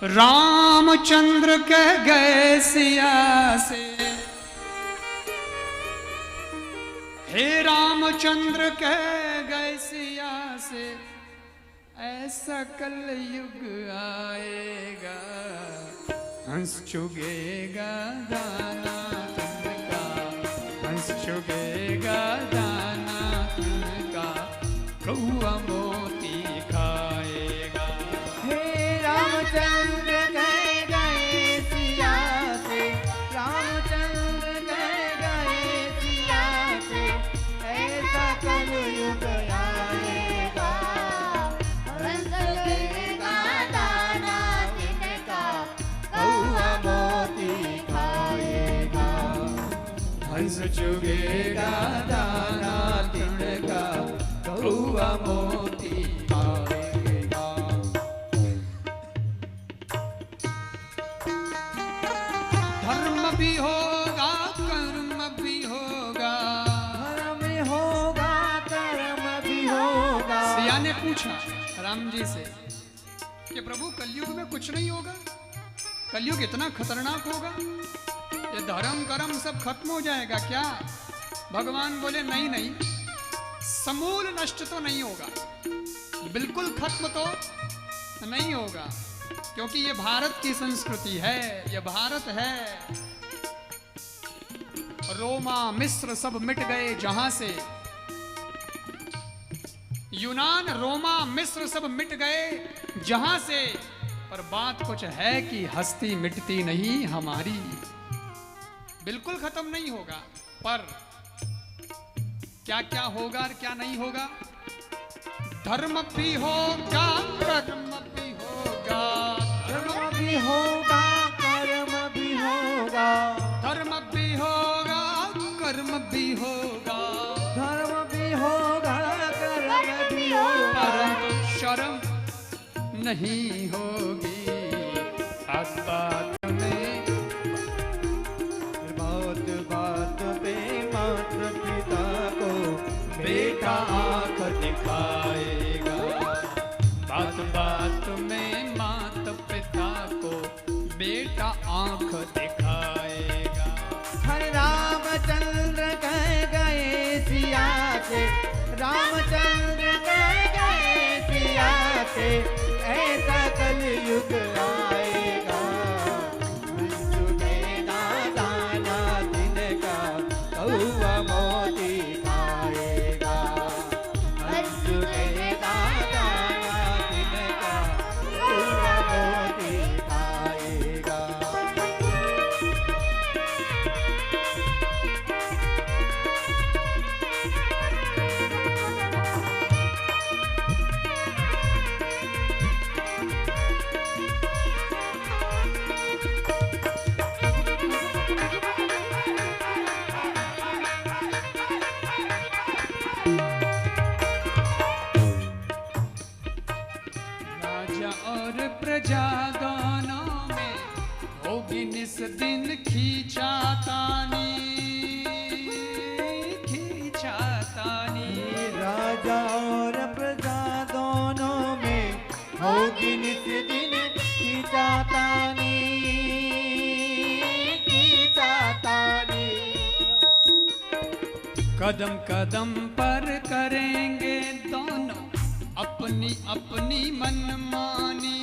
रामचंद्र कह गए सिया से, हे रामचंद्र कह गए सिया से, ऐसा कल युग आएगा, हंस चुगेगा दाना तिनका, हंस चुगेगा दाना तिनका, कौआ मोती खाएगा। हे रामचंद्र कह गए सिया से, रामचंद्र कह गए सिया से, ऐसा कल युग आएगा, हंस चुगेगा दाना तिनका, कौआ मोती खाएगा। हंस चुगेगा दाना तिनका, कौआ मोती खाएगा। धर्म भी होगा कर्म भी होगा, धर्म होगा कर्म भी होगा। सिया ने पूछा राम जी से कि प्रभु कलयुग में कुछ नहीं होगा, कलयुग इतना खतरनाक होगा, ये धर्म कर्म सब खत्म हो जाएगा क्या? भगवान बोले नहीं नहीं, समूल नष्ट तो नहीं होगा, बिल्कुल खत्म तो नहीं होगा, क्योंकि ये भारत की संस्कृति है, ये भारत है। रोमा मिस्र सब मिट गए जहां से, यूनान रोमा मिस्र सब मिट गए जहां से, पर बात कुछ है कि हस्ती मिटती नहीं हमारी, बिल्कुल खत्म नहीं होगा, पर क्या क्या होगा और क्या नहीं होगा? धर्म भी होगा कर्म भी होगा, धर्म भी होगा कर्म भी होगा, धर्म भी होगा कर्म भी होगा, धर्म भी होगा कर्म भी होगा। परंतु शर्म नहीं होगी बात बात में, बात बात पे माता पिता को बेटा आंख दिखाएगा, बात बात में माता पिता को बेटा आंख दिखाएगा। हर रामचंद्र कह गए सिया से, रामचंद्र कह गए सिया से, ऐसा कल युग आएगा, हंस चुगेगा दाना तिनका, कौआ मोती खाएगा। हंस चुगेगा दाना तिनका, कौआ मोती खाएगा। राजा और प्रजा दोनों में होगी निस दिन खींचातानी, खींचातानी। राजा और प्रजा दोनों में होगी नित दिन खींचातानी, खींचातानी। कदम कदम पर करेंगे दोनों अपनी अपनी मनमानी,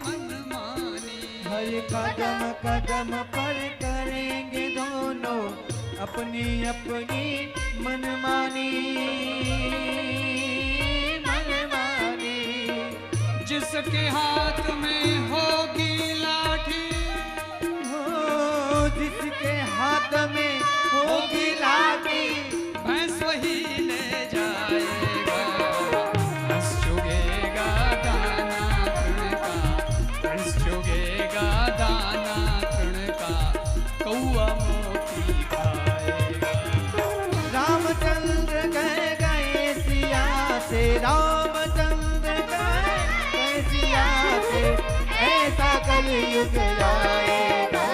मनमानी। हर कदम कदम पर करेंगे दोनों अपनी अपनी मनमानी, मनमानी। जिसके हाथ में होगी लाठी, हो जिसके हाथ में होगी लाठी, भैंस वही ले जाएगा, हंस चुगेगा दाना तृण का, हंस चुगेगा दाना तृण का, कौआ मोती खाएगा। रामचंद्र कह गए सिया से, रामचंद्र कह गए सिया से, ऐसा कल युग आएगा,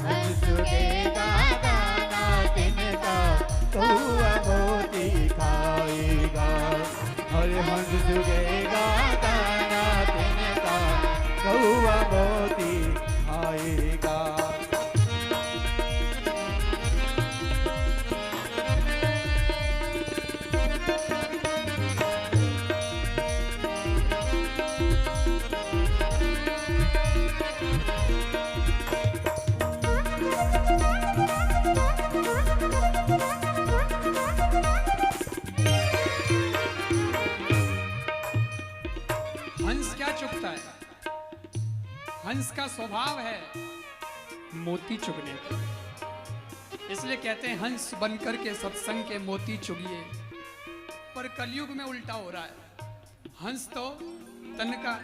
हंस चुगेगा दाना तिनका, कौआ मोती खाएगा। हर सुगेगा दाना तिनका कौआ मोती आएगा। हंस क्या चुगता है? हंस का स्वभाव है मोती चुगने का। इसलिए कहते हैं हंस बनकर के सत्संग के मोती चुगिए। पर कलयुग में उल्टा हो रहा है। हंस तो तन का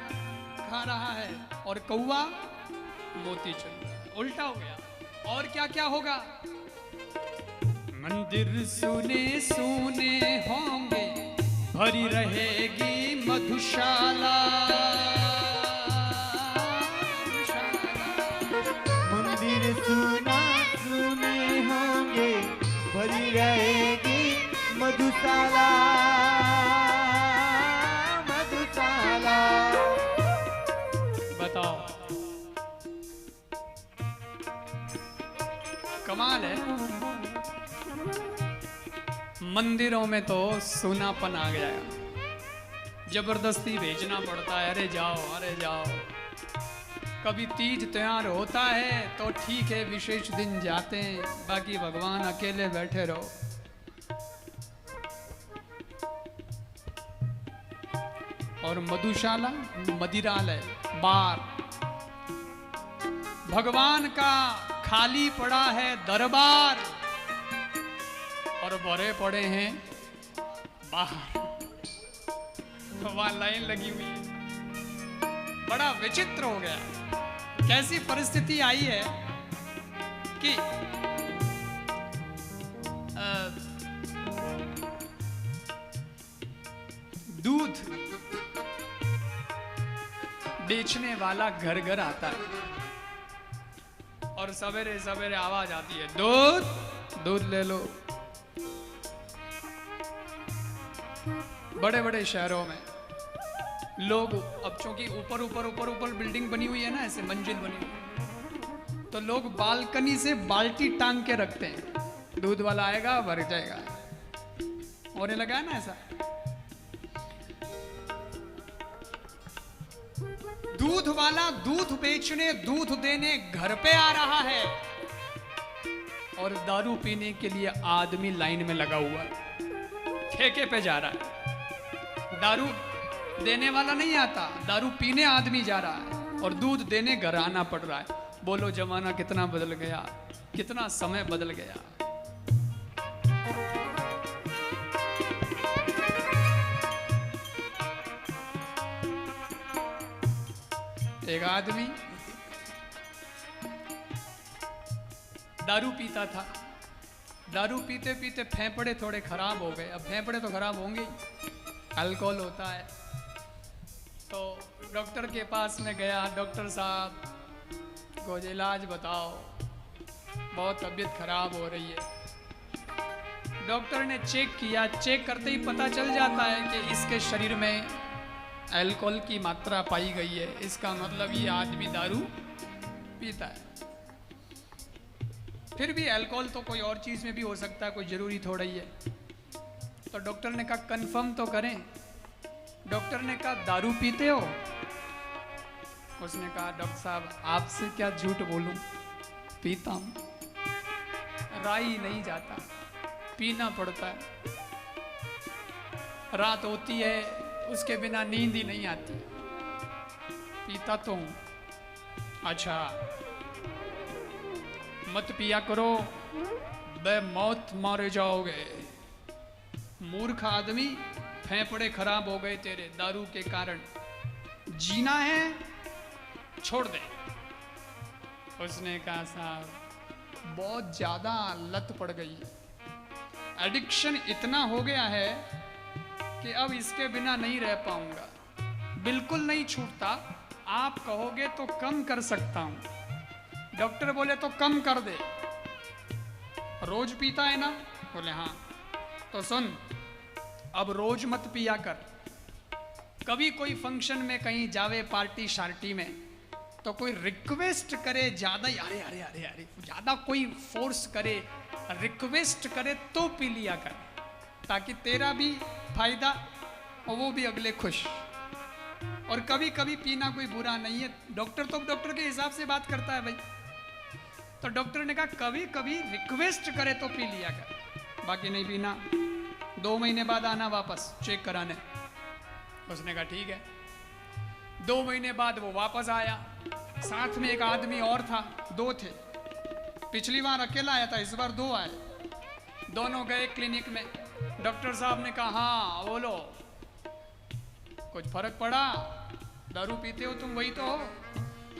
खा रहा है और कौवा मोती चुग रहा है। उल्टा हो गया। और क्या क्या होगा? मंदिर सुने सुने होंगे, भरी रहेगी मधुशाला। मंदिर सुना सुने होंगे, भरी रहेगी मधुशाला। मधुशाला बताओ, कमाल है। मंदिरों में तो सूनापन आ गया है। जबरदस्ती भेजना पड़ता है, अरे जाओ अरे जाओ। कभी तीज त्योहार होता है तो ठीक है, विशेष दिन जाते हैं, बाकी भगवान अकेले बैठे रहो। और मधुशाला, मदिरालय, बार, भगवान का खाली पड़ा है दरबार और भरे पड़े हैं बाहर। वहां लाइन लगी हुई है। बड़ा विचित्र हो गया। कैसी परिस्थिति आई है कि दूध बेचने वाला घर घर आता है और सवेरे सवेरे आवाज आती है, दूध दूध ले लो। बड़े बड़े शहरों में लोग, अब चूंकि ऊपर ऊपर ऊपर ऊपर बिल्डिंग बनी हुई है ना, ऐसे मंजिल बनी हुई, तो लोग बालकनी से बाल्टी टांग के रखते हैं। दूध वाला आएगा, भर जाएगा। होने लगा है ना ऐसा। दूध वाला दूध बेचने, दूध देने घर पे आ रहा है और दारू पीने के लिए आदमी लाइन में लगा हुआ है। ठेके पे जा रहा है। दारू देने वाला नहीं आता, दारू पीने आदमी जा रहा है और दूध देने घर आना पड़ रहा है। बोलो जमाना कितना बदल गया, कितना समय बदल गया। एक आदमी दारू पीता था। दारू पीते पीते फेफड़े थोड़े खराब हो गए। अब फेफड़े तो खराब होंगे ही, अल्कोहल होता है। तो डॉक्टर के पास में गया। डॉक्टर साहब को इलाज बताओ, बहुत तबीयत खराब हो रही है। डॉक्टर ने चेक किया। चेक करते ही पता चल जाता है कि इसके शरीर में अल्कोहल की मात्रा पाई गई है। इसका मतलब ये आदमी दारू पीता है। फिर भी अल्कोहल तो कोई और चीज़ में भी हो सकता है, कोई ज़रूरी थोड़ा ही है। तो डॉक्टर ने कहा कंफर्म तो करें। डॉक्टर ने कहा दारू पीते हो? उसने कहा डॉक्टर साहब आपसे क्या झूठ बोलूं, पीता हूं। राई नहीं जाता, पीना पड़ता है। रात होती है, उसके बिना नींद ही नहीं आती। पीता तो हूं। अच्छा मत पिया करो, बेमौत मारे जाओगे। मूर्ख आदमी, फेफड़े खराब हो गए तेरे दारू के कारण। जीना है छोड़ दे। उसने कहा साहब बहुत ज्यादा लत पड़ गई है, एडिक्शन इतना हो गया है कि अब इसके बिना नहीं रह पाऊंगा। बिल्कुल नहीं छूटता। आप कहोगे तो कम कर सकता हूं। डॉक्टर बोले तो कम कर दे। रोज पीता है ना? बोले हाँ। तो सुन, अब रोज मत पिया कर, कभी कोई फंक्शन में कहीं जावे पार्टी शार्टी में तो कोई रिक्वेस्ट करे ज्यादा ही, अरे अरे अरे अरे ज्यादा कोई फोर्स करे, रिक्वेस्ट करे तो पी लिया कर, ताकि तेरा भी फायदा और वो भी अगले खुश। और कभी कभी पीना कोई बुरा नहीं है। डॉक्टर तो डॉक्टर के हिसाब से बात करता है भाई। तो डॉक्टर ने कहा कभी कभी रिक्वेस्ट करे तो पी लिया कर, बाकी नहीं पीना। 2 महीने बाद आना वापस चेक कराने। उसने कहा ठीक है। 2 महीने बाद वो वापस आया, साथ में एक आदमी और था, 2 थे। पिछली बार अकेला आया था, इस बार 2 आए। दोनों गए क्लिनिक में। डॉक्टर साहब ने कहा हाँ बोलो, कुछ फर्क पड़ा? दारू पीते हो तुम, वही तो हो?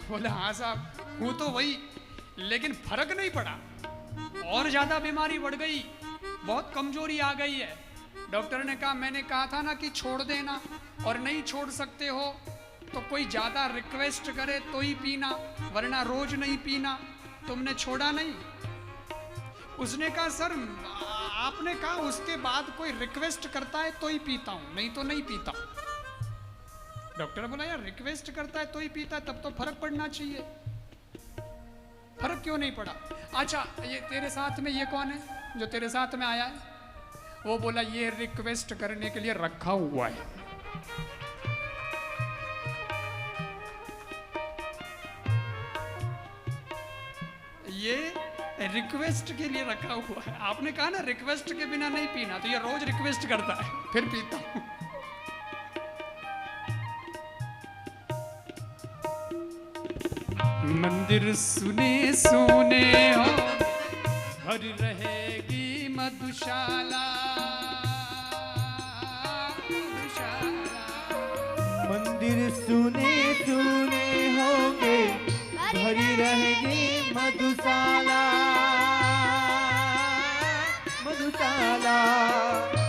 बोला हाँ साहब हूँ तो वही, लेकिन फर्क नहीं पड़ा, और ज्यादा बीमारी बढ़ गई, बहुत कमजोरी आ गई है। डॉक्टर ने कहा मैंने कहा था ना कि छोड़ देना, और नहीं छोड़ सकते हो तो कोई ज्यादा रिक्वेस्ट करे तो ही पीना, वरना रोज नहीं पीना। तुमने छोड़ा नहीं। उसने कहा सर आपने कहा उसके बाद कोई रिक्वेस्ट करता है तो ही पीता हूं, नहीं तो नहीं पीता। डॉक्टर बोला यार रिक्वेस्ट करता है तो ही पीता है, तब तो फर्क पड़ना चाहिए, फर्क क्यों नहीं पड़ा? अच्छा ये तेरे साथ में ये कौन है जो तेरे साथ में आया है? वो बोला ये रिक्वेस्ट करने के लिए रखा हुआ है। ये रिक्वेस्ट के लिए रखा हुआ है। आपने कहा ना रिक्वेस्ट के बिना नहीं पीना, तो ये रोज रिक्वेस्ट करता है फिर पीता हूं। मंदिर सुने सुने हो भरी रहेगी मधुशाला, मंदिर सुने सुने होंगे भरी रहेगी मधुशाला, मधुशाला।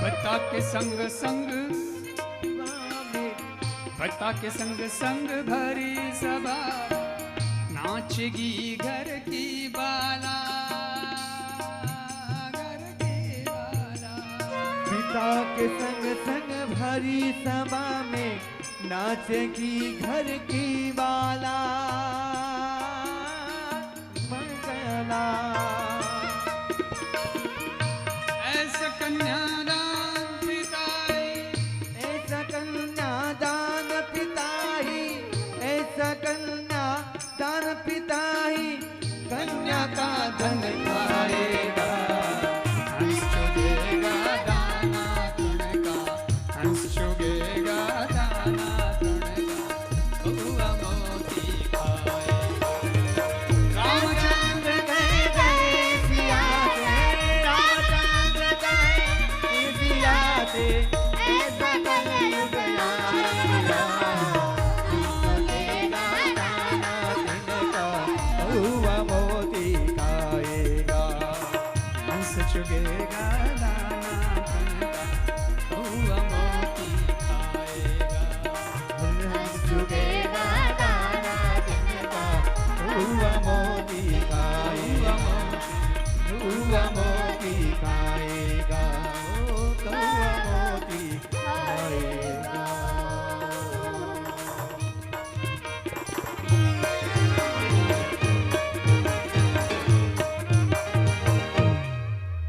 बता के संग संग, बता के संग संग भरी सभा, नाचेगी घर की बाला, घर की बाला। पिता के संग संग भरी सभा में नाचेगी घर की बाला, मंगला। ऐसा कन्यादान पिताई, ऐसा कन्यादान पिताई, ऐसा कन्यादान पिताई, कन्या का धन खाएगा, हंस चुगेगा दाना तृण का, हंस चुगेगा दाना तृण का, बबुआ मोती खाएगा। रामचंद्र गए गए सिया से, रामचंद्र गए सिया से।